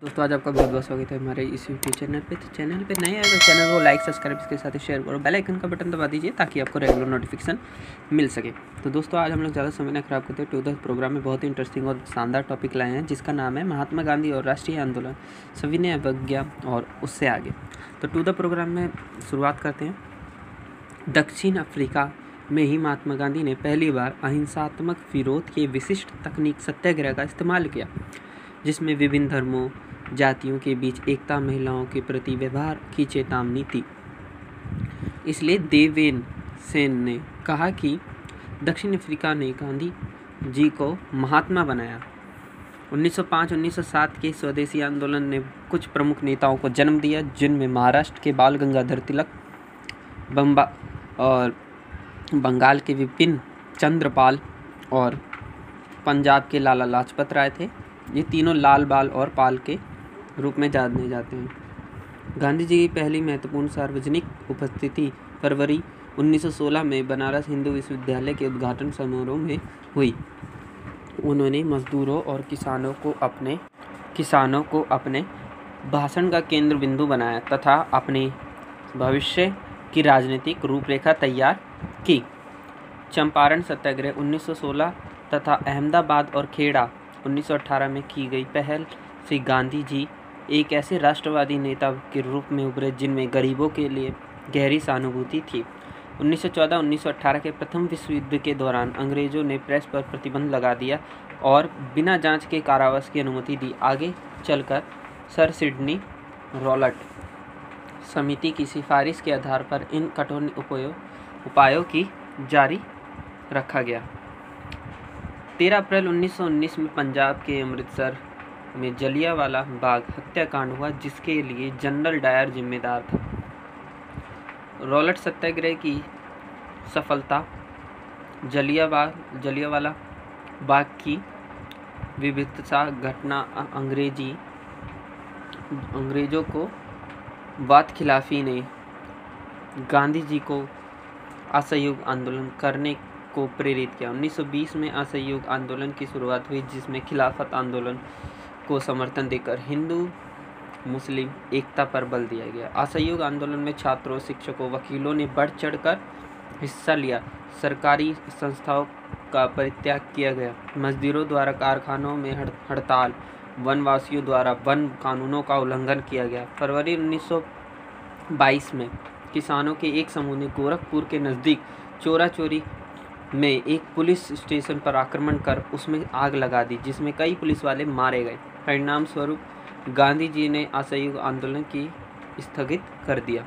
दोस्तों आज आपका बहुत बहुत स्वागत है हमारे इस यूट्यूब चैनल पे। तो चैनल पे नए आए तो चैनल को लाइक सब्सक्राइब इसके साथ ही शेयर करो, बेल आइकन का बटन दबा दीजिए ताकि आपको रेगुलर नोटिफिकेशन मिल सके। तो दोस्तों आज हम लोग ज़्यादा समय ना खराब करते हैं, टू द प्रोग्राम में बहुत ही इंटरेस्टिंग और शानदार टॉपिक लाए हैं जिसका नाम है महात्मा गांधी और राष्ट्रीय आंदोलन, सविनय अवज्ञा और उससे आगे। तो टू द प्रोग्राम में शुरुआत करते हैं। दक्षिण अफ्रीका में ही महात्मा गांधी ने पहली बार अहिंसात्मक विरोध की विशिष्ट तकनीक सत्याग्रह का इस्तेमाल किया, जिसमें विभिन्न धर्मों जातियों के बीच एकता, महिलाओं के प्रति व्यवहार की चेतावनी थी। इसलिए देवेन सेन ने कहा कि दक्षिण अफ्रीका ने गांधी जी को महात्मा बनाया। 1905-1907 के स्वदेशी आंदोलन ने कुछ प्रमुख नेताओं को जन्म दिया, जिनमें महाराष्ट्र के बाल गंगाधर तिलक और बंगाल के विपिन चंद्र पाल और पंजाब के लाला लाजपत राय थे। ये तीनों लाल, बाल और पाल के रूप में जाने जाते हैं। गांधी जी की पहली महत्वपूर्ण सार्वजनिक उपस्थिति फरवरी 1916 में बनारस हिंदू विश्वविद्यालय के उद्घाटन समारोह में हुई। उन्होंने मजदूरों और किसानों को अपने भाषण का केंद्र बिंदु बनाया तथा अपने भविष्य की राजनीतिक रूपरेखा तैयार की। चंपारण सत्याग्रह 1916 तथा अहमदाबाद और खेड़ा 1918 में की गई पहल से गांधी जी एक ऐसे राष्ट्रवादी नेता के रूप में उभरे जिनमें गरीबों के लिए गहरी सहानुभूति थी। 1914-1918 के प्रथम विश्व युद्ध के दौरान अंग्रेजों ने प्रेस पर प्रतिबंध लगा दिया और बिना जांच के कारावास की अनुमति दी। आगे चलकर सर सिडनी रॉलट समिति की सिफारिश के आधार पर इन कठोर उपायों की जारी रखा गया। 13 अप्रैल 1919 में पंजाब के अमृतसर में जलियांवाला बाग हत्याकांड हुआ, जिसके लिए जनरल डायर जिम्मेदार था। रॉलट सत्याग्रह की सफलता, जलियांवाला बाग की विभत्सा घटना अंग्रेजों को वाद खिलाफी ने गांधी जी को असहयोग आंदोलन करने को प्रेरित किया। 1920 में असहयोग आंदोलन की शुरुआत हुई, जिसमें खिलाफत आंदोलन को समर्थन देकर हिंदू मुस्लिम एकता पर बल दिया गया। असहयोग आंदोलन में छात्रों, शिक्षकों, वकीलों ने बढ़ चढ़कर हिस्सा लिया। सरकारी संस्थाओं का परित्याग किया गया। मजदूरों द्वारा कारखानों में हड़ताल, वनवासियों द्वारा वन कानूनों का उल्लंघन किया गया। फरवरी 1922 में किसानों के एक समूह ने गोरखपुर के नज़दीक चोरा चोरी में एक पुलिस स्टेशन पर आक्रमण कर उसमें आग लगा दी, जिसमें कई पुलिस वाले मारे गए। परिणाम स्वरूप गांधी जी ने असहयोग आंदोलन की स्थगित कर दिया।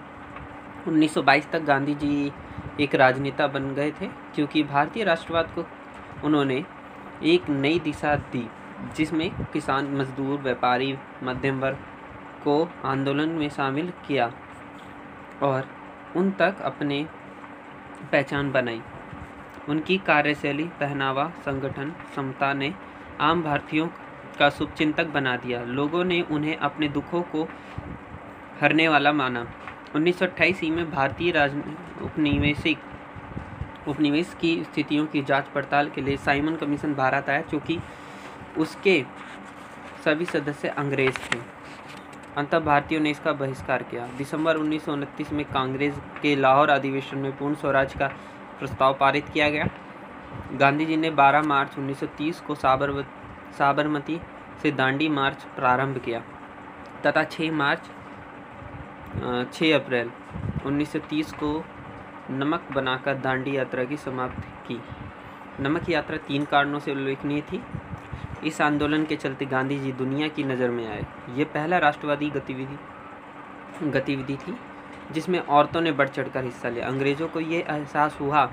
1922 तक गांधी जी एक राजनेता बन गए थे, क्योंकि भारतीय राष्ट्रवाद को उन्होंने एक नई दिशा दी, जिसमें किसान, मजदूर, व्यापारी, मध्यम वर्ग को आंदोलन में शामिल किया और उन तक अपने पहचान बनाई। उनकी कार्यशैली, पहनावा, संगठन क्षमता ने आम भारतीयों का शुभचिंतक बना दिया। लोगों ने उन्हें अपने दुखों को हरने वाला माना। 1928 में भारतीय उपनिवेश की स्थितियों की जांच पड़ताल के लिए साइमन कमीशन भारत आया, चूँकि उसके सभी सदस्य अंग्रेज थे। अंततः भारतीयों ने इसका बहिष्कार किया। दिसंबर 1929 में कांग्रेस के लाहौर अधिवेशन में पूर्ण स्वराज का प्रस्ताव पारित किया गया। गांधी जी ने 12 मार्च 1930 को साबरमती से दांडी मार्च प्रारंभ किया तथा 6 अप्रैल 1930 को नमक बनाकर दांडी यात्रा की समाप्ति की। नमक यात्रा 3 कारणों से उल्लेखनीय थी। इस आंदोलन के चलते गांधी जी दुनिया की नज़र में आए। ये पहला राष्ट्रवादी गतिविधि थी जिसमें औरतों ने बढ़ चढ़कर हिस्सा लिया। अंग्रेजों को ये एहसास हुआ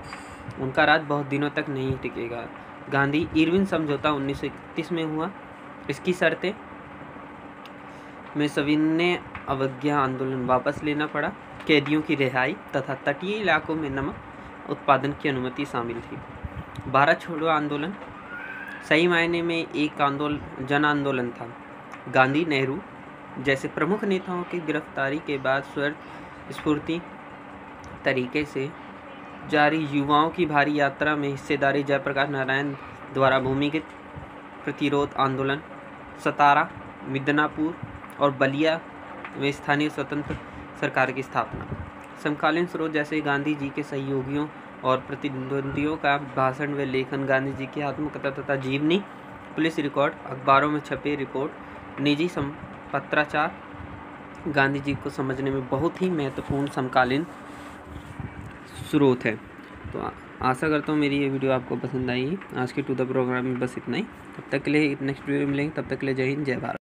उनका राज बहुत दिनों तक नहीं टिकेगा। गांधी इरविन समझौता 1931 में हुआ। इसकी शर्तें में सविनय अवज्ञा आंदोलन वापस लेना पड़ा, कैदियों की रिहाई तथा तटीय इलाकों में नमक उत्पादन की अनुमति शामिल थी। भारत छोड़ो आंदोलन सही मायने में एक जन आंदोलन था। गांधी, नेहरू जैसे प्रमुख नेताओं की गिरफ्तारी के बाद स्वतःस्फूर्त तरीके से जारी युवाओं की भारी यात्रा में हिस्सेदारी जयप्रकाश नारायण द्वारा भूमिगत प्रतिरोध आंदोलन 17 मिदनापुर और बलिया में स्थानीय स्वतंत्र सरकार की स्थापना। समकालीन स्रोत जैसे गांधी जी के सहयोगियों और प्रतिद्वंदियों का भाषण व लेखन, गांधी जी की आत्मकथा तथा जीवनी, पुलिस रिकॉर्ड, अखबारों में छपे रिपोर्ट, निजी पत्राचार गांधी जी को समझने में बहुत ही महत्वपूर्ण समकालीन स्रोत है। तो आशा करता हूँ मेरी ये वीडियो आपको पसंद आई है। आज के टू द प्रोग्राम में बस इतना ही। तब तक के लिए नेक्स्ट वीडियो में मिलेंगे। तब तक के लिए जय हिंद, जय भारत।